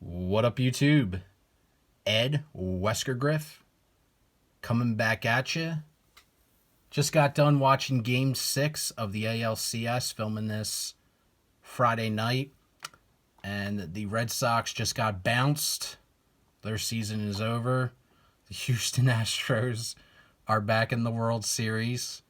What up, YouTube? Ed WeskerGriff coming back at you. Just got done watching Game 6 of the ALCS, filming this Friday night. And the Red Sox just got bounced. Their season is over. The Houston Astros are back in the World Series.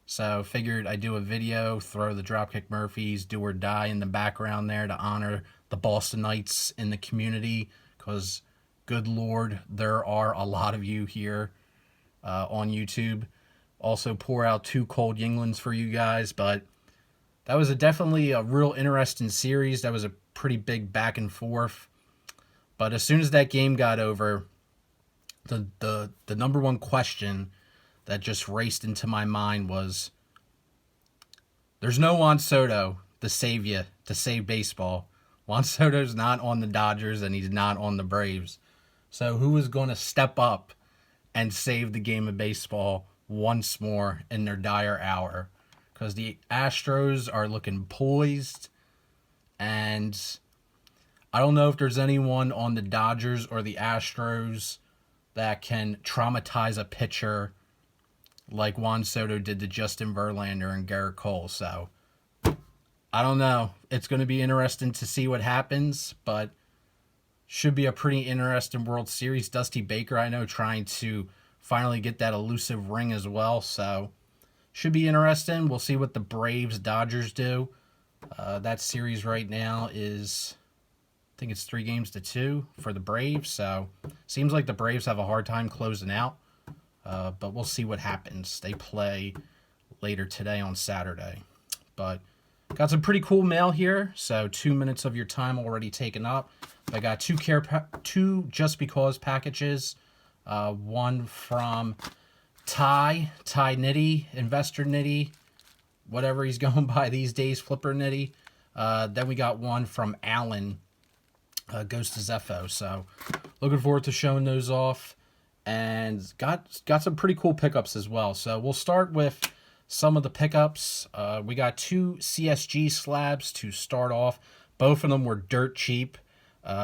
So figured I'd do a video, throw the Dropkick Murphys, Do or Die in the background there to honor the Bostonites in the community. Because, good Lord, there are a lot of you here on YouTube. Also pour out 2 cold Yinglings for you guys. But that was definitely a real interesting series. That was a pretty big back and forth. But as soon as that game got over, the number one question that just raced into my mind was, there's no Juan Soto to save you, to save baseball. Juan Soto's not on the Dodgers and he's not on the Braves. So who is going to step up and save the game of baseball once more in their dire hour? Because the Astros are looking poised, and I don't know if there's anyone on the Dodgers or the Astros that can traumatize a pitcher like Juan Soto did to Justin Verlander and Garrett Cole. So I don't know. It's going to be interesting to see what happens, but should be a pretty interesting World Series. Dusty Baker, I know, trying to finally get that elusive ring as well. So should be interesting. We'll see what the Braves-Dodgers do. That series right now is, I think it's 3-2 for the Braves. So seems like the Braves have a hard time closing out. But we'll see what happens. They play later today on Saturday. But got some pretty cool mail here. So 2 minutes of your time already taken up. I got two Just Because packages. One from Ty Nitty, Investor Nitty, whatever he's going by these days, Flipper Nitty. Then we got one from Alan, GhostofZefo. So looking forward to showing those off. And got some pretty cool pickups as well. So we'll start with some of the pickups. We got 2 CSG slabs to start off. Both of them were dirt cheap.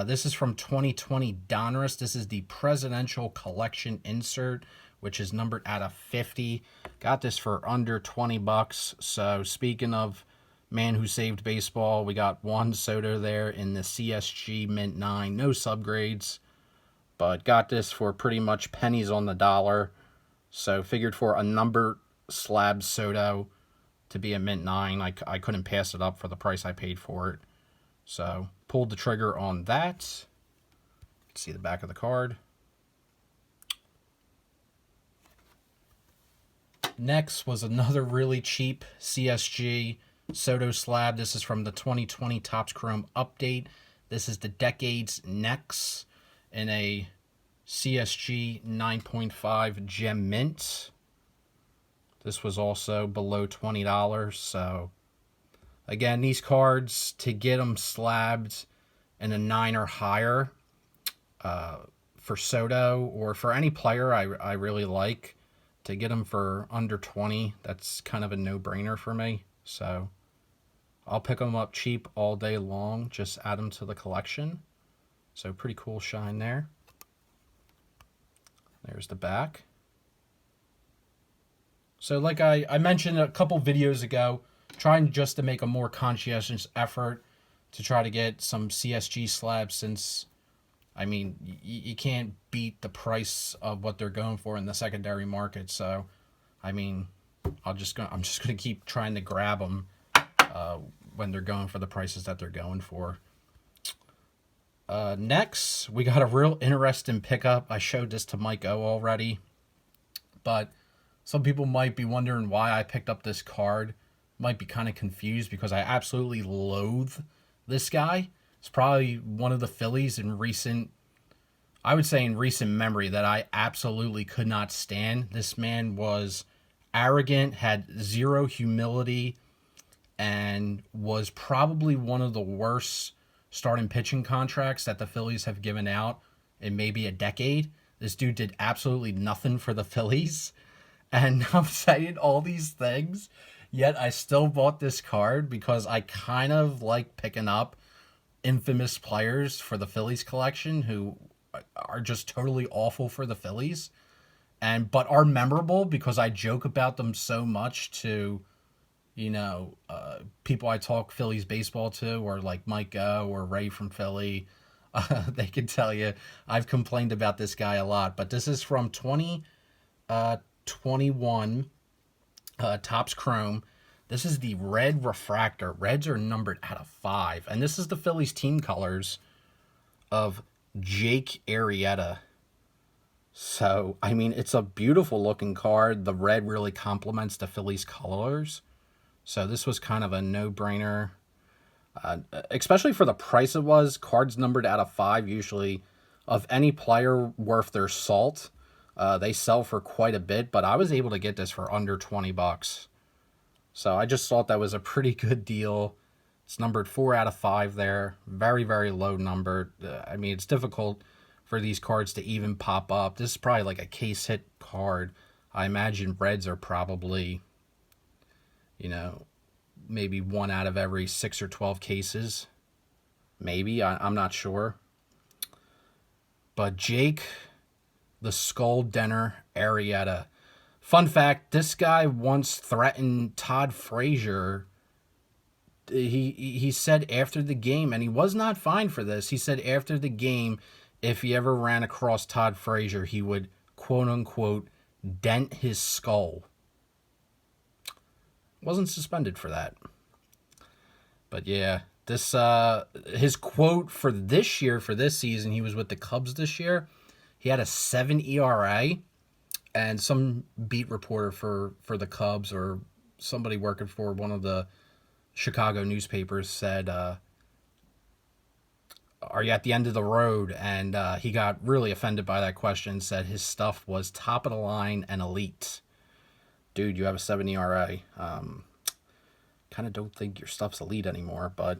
This is from 2020 Donruss. This is the Presidential Collection insert, which is numbered out of 50. Got this for under $20. So speaking of man who saved baseball, we got Juan Soto there in the CSG Mint 9. No subgrades. But got this for pretty much pennies on the dollar. So figured for a number slab Soto to be a Mint 9, I couldn't pass it up for the price I paid for it. So pulled the trigger on that. See the back of the card. Next was another really cheap CSG Soto slab. This is from the 2020 Topps Chrome update. This is the Decades Next in a CSG 9.5 Gem Mint. This was also below $20. So again, these cards, to get them slabbed in a 9 or higher for Soto or for any player I really like, to get them for under 20, that's kind of a no-brainer for me. So I'll pick them up cheap all day long, just add them to the collection. So pretty cool shine there. There's the back. So like I mentioned a couple videos ago, trying just to make a more conscientious effort to try to get some CSG slabs, since, I mean, you can't beat the price of what they're going for in the secondary market. So, I mean, I'm just gonna keep trying to grab them when they're going for the prices that they're going for. Next, we got a real interesting pickup. I showed this to Mike O already, but some people might be wondering why I picked up this card. Might be kind of confused because I absolutely loathe this guy. It's probably one of the Phillies in recent, I would say in recent memory, that I absolutely could not stand. This man was arrogant, had zero humility, and was probably one of the worst starting pitching contracts that the Phillies have given out in maybe a decade. This dude did absolutely nothing for the Phillies. And I'm saying all these things, yet I still bought this card because I kind of like picking up infamous players for the Phillies collection who are just totally awful for the Phillies, but are memorable because I joke about them so much to, people I talk Phillies baseball to, or like Mike O or Ray from Philly. They can tell you I've complained about this guy a lot, but this is from 2021 Topps Chrome. This is the red refractor. Reds are numbered out of 5, and this is the Phillies team colors of Jake Arrieta. So, I mean, it's a beautiful looking card. The red really complements the Phillies colors. So this was kind of a no-brainer, especially for the price it was. Cards numbered out of 5 usually, of any player worth their salt, they sell for quite a bit, but I was able to get this for under $20. So I just thought that was a pretty good deal. It's numbered 4 out of 5 there. Very, very low number. I mean, it's difficult for these cards to even pop up. This is probably like a case hit card. I imagine Reds are probably, maybe 1 out of every 6 or 12 cases. Maybe. I'm not sure. But Jake, the Skull Denner Arrieta. Fun fact, this guy once threatened Todd Frazier. He said after the game, and he was not fined for this, he said after the game, if he ever ran across Todd Frazier, he would, quote-unquote, dent his skull. Wasn't suspended for that. But yeah, this his quote for this year, for this season, he was with the Cubs this year. He had a 7 ERA. And some beat reporter for the Cubs or somebody working for one of the Chicago newspapers said, are you at the end of the road? And he got really offended by that question, said his stuff was top of the line and elite. Dude, you have a 7 ERA. Kind of don't think your stuff's elite anymore, but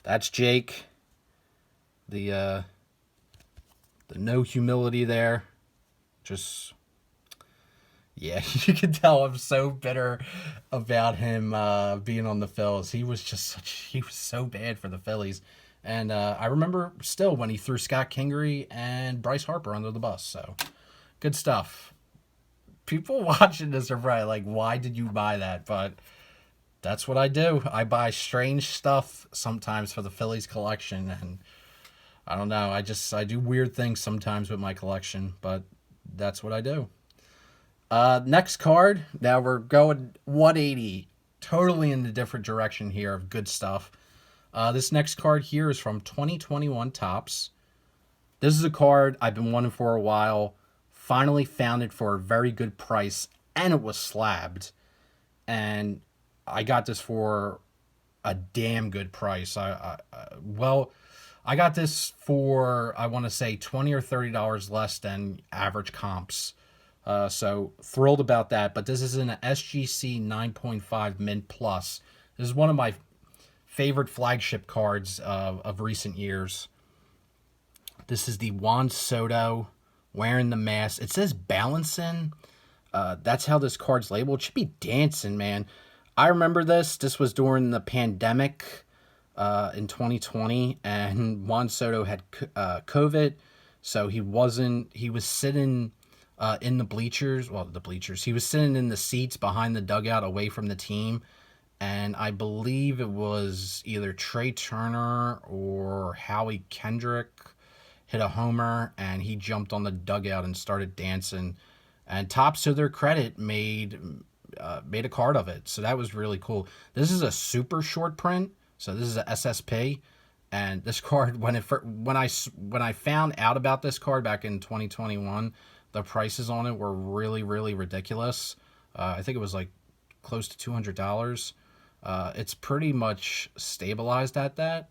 that's Jake. The no humility there. Just... yeah, you can tell I'm so bitter about him being on the Phils. He was so bad for the Phillies. And I remember still when he threw Scott Kingery and Bryce Harper under the bus. So, good stuff. People watching this are probably like, why did you buy that? But that's what I do. I buy strange stuff sometimes for the Phillies collection. And I don't know. I do weird things sometimes with my collection. But that's what I do. Next card. Now we're going 180. Totally in a different direction here of good stuff. This next card here is from 2021 Topps. This is a card I've been wanting for a while. Finally found it for a very good price. And it was slabbed. And I got this for a damn good price. I got this for, I want to say, $20 or $30 less than average comps. So thrilled about that. But this is in an SGC 9.5 Mint Plus. This is one of my favorite flagship cards of recent years. This is the Juan Soto wearing the mask. It says balancing. That's how this card's labeled. It should be dancing, man. I remember this. This was during the pandemic in 2020, and Juan Soto had COVID, so he was sitting in the bleachers. Well, the bleachers. He was sitting in the seats behind the dugout away from the team. And I believe it was either Trey Turner or Howie Kendrick hit a homer, and he jumped on the dugout and started dancing. And Topps, to their credit, made a card of it. So that was really cool. This is a super short print. So this is a SSP. And this card, when I found out about this card back in 2021, the prices on it were really, really ridiculous. I think it was like close to $200. It's pretty much stabilized at that,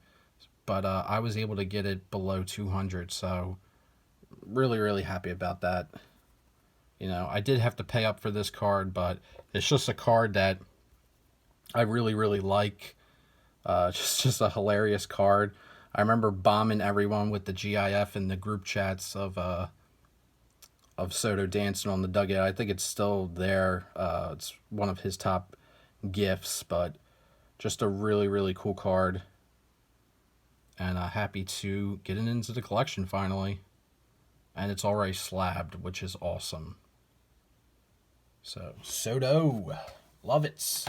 but I was able to get it below 200, so really, really happy about that. You know, I did have to pay up for this card, but it's just a card that I really, really like. Just a hilarious card. I remember bombing everyone with the GIF in the group chats of Soto dancing on the dugout. I think it's still there. It's one of his top gifts, but just a really, really cool card. and happy to get it into the collection finally. And it's already slabbed, which is awesome. So, Soto. Love it.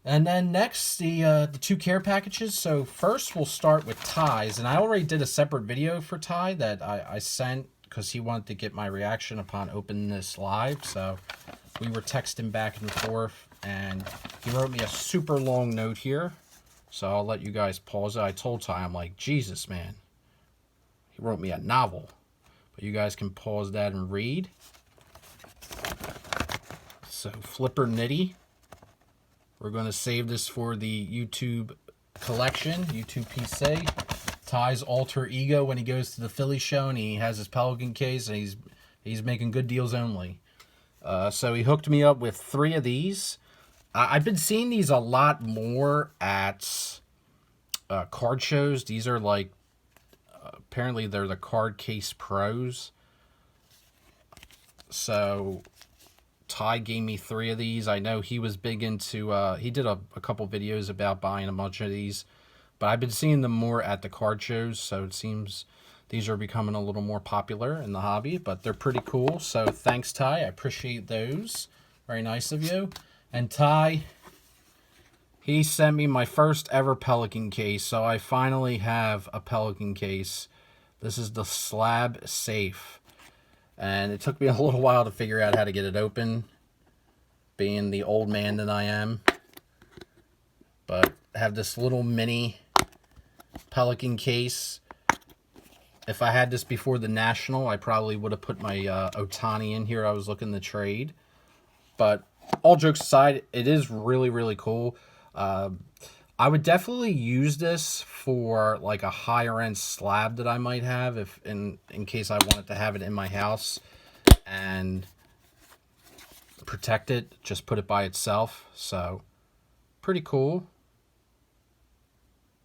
And then next, the 2 care packages. So first we'll start with Ty's. And I already did a separate video for Ty that I sent because he wanted to get my reaction upon opening this live. So we were texting back and forth. And he wrote me a super long note here. So I'll let you guys pause it. I told Ty, I'm like, Jesus, man. He wrote me a novel. But you guys can pause that and read. So Flipper Nitty. We're going to save this for the YouTube collection, YouTube PC. Ty's alter ego when he goes to the Philly show and he has his Pelican Case and he's making good deals only. So he hooked me up with 3 of these. I've been seeing these a lot more at card shows. These are like, apparently they're the Card Case Pros. So Ty gave me 3 of these. I know he was big into, he did a couple videos about buying a bunch of these, but I've been seeing them more at the card shows, so it seems these are becoming a little more popular in the hobby, but they're pretty cool. So thanks, Ty. I appreciate those. Very nice of you. And Ty, he sent me my first ever Pelican Case, so I finally have a Pelican Case. This is the slab safe. And it took me a little while to figure out how to get it open, being the old man that I am. But I have this little mini Pelican Case. If I had this before the National, I probably would have put my Ohtani in here. I was looking to trade. But all jokes aside, it is really, really cool. I would definitely use this for like a higher end slab that I might have if in case I wanted to have it in my house and protect it, just put it by itself. So pretty cool.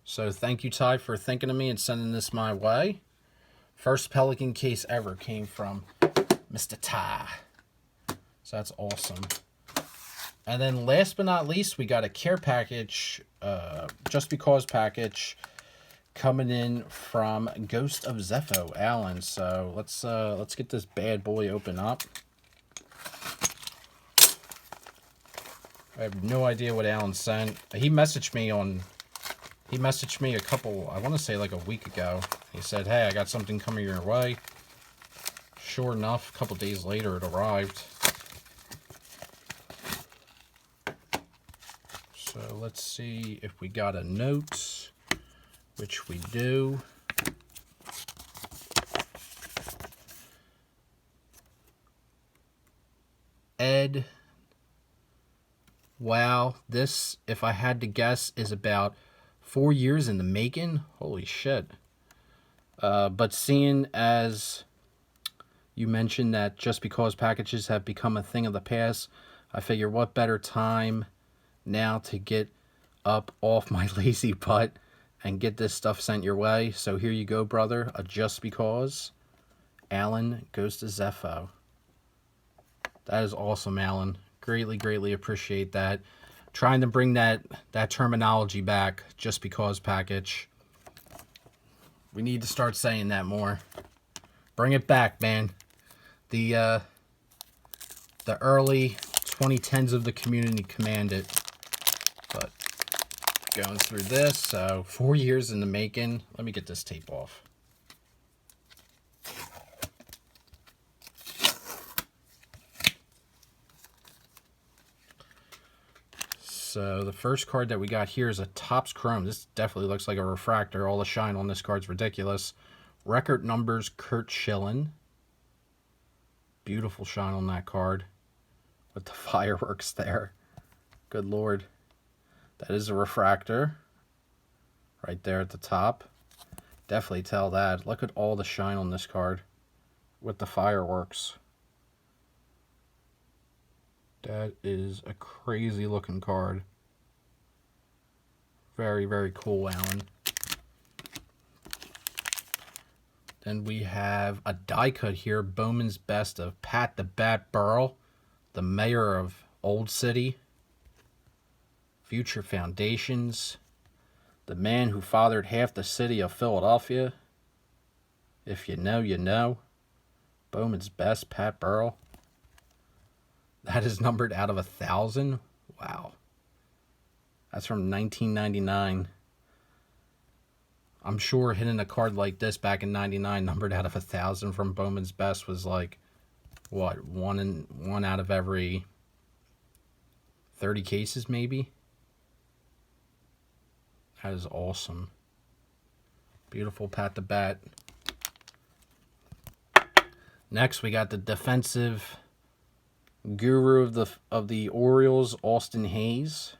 So thank you, Ty, for thinking of me and sending this my way. First Pelican Case ever came from Mr. Ty. So that's awesome. And then last but not least, we got a care package, Just Because package, coming in from GhostofZefo, Alan. So let's get this bad boy open up. I have no idea what Alan sent. He messaged me a couple, I want to say like a week ago. He said, hey, I got something coming your way. Sure enough, a couple days later it arrived. So let's see if we got a note, which we do. Ed, wow, this, if I had to guess, is about 4 years in the making. Holy shit. But seeing as you mentioned that Just Because packages have become a thing of the past, I figure what better time now to get up off my lazy butt and get this stuff sent your way. So here you go, brother. A Just Because. Alan GhostofZefo. That is awesome, Alan. Greatly, greatly appreciate that. Trying to bring that terminology back. Just Because package. We need to start saying that more. Bring it back, man. The early 2010s of the community command it. But going through this, so 4 years in the making. Let me get this tape off. So the first card that we got here is a Topps Chrome. This definitely looks like a refractor. All the shine on this card's ridiculous. Record numbers, Kurt Schilling. Beautiful shine on that card with the fireworks there. Good Lord. That is a refractor right there at the top. Definitely tell that. Look at all the shine on this card with the fireworks. That is a crazy looking card. Very, very cool, Alan. Then we have a die cut here. Bowman's Best of Pat the Bat Burrell, the mayor of Old City. Future Foundations. The man who fathered half the city of Philadelphia. If you know, you know. Bowman's Best, Pat Burrell. That is numbered out of 1,000. Wow. That's from 1999. I'm sure hitting a card like this back in 99, numbered out of 1,000 from Bowman's Best, was like, what, one out of every 30 cases maybe? That is awesome. Beautiful Pat the Bat. Next, we got the defensive guru of the Orioles, Austin Hayes.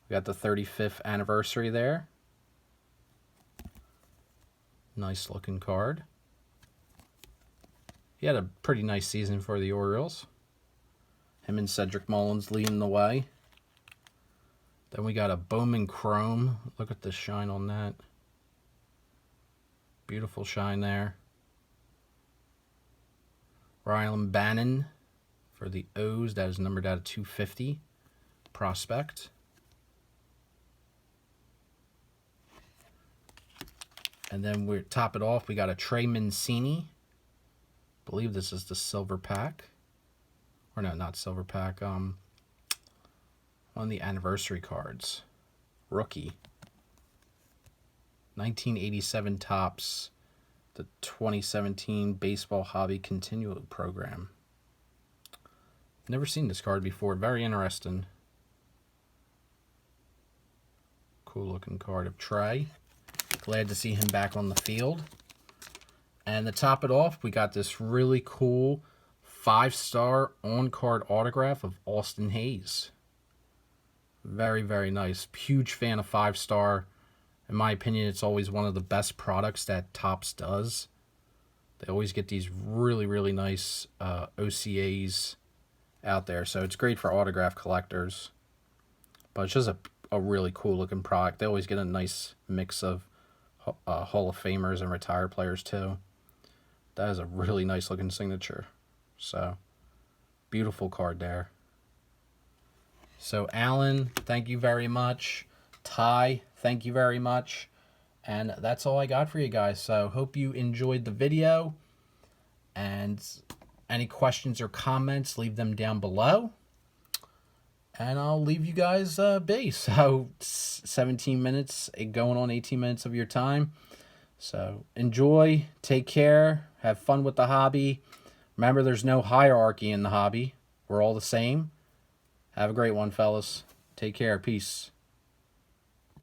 We got the 35th anniversary there. Nice looking card. He had a pretty nice season for the Orioles. Him and Cedric Mullins leading the way. Then we got a Bowman Chrome. Look at the shine on that. Beautiful shine there. Rylan Bannon for the O's. That is numbered out of 250. Prospect. And then we top it off. We got a Trey Mancini. I believe this is the silver pack. Or no, not silver pack. On the anniversary cards. Rookie. 1987 Topps. The 2017 Baseball Hobby Continuum Program. Never seen this card before. Very interesting. Cool looking card of Trey. Glad to see him back on the field. And to top it off, we got this really cool 5-star on-card autograph of Austin Hayes. Very, very nice. Huge fan of 5-star. In my opinion, it's always one of the best products that Topps does. They always get these really, really nice OCAs out there. So it's great for autograph collectors. But it's just a really cool looking product. They always get a nice mix of Hall of Famers and retired players too. That is a really nice looking signature. So, beautiful card there. So, Alan, thank you very much. Ty, thank you very much. And that's all I got for you guys. So, hope you enjoyed the video. And any questions or comments, leave them down below. And I'll leave you guys be. So, 17 minutes, going on 18 minutes of your time. So, enjoy, take care, have fun with the hobby. Remember, there's no hierarchy in the hobby. We're all the same. Have a great one, fellas. Take care. Peace.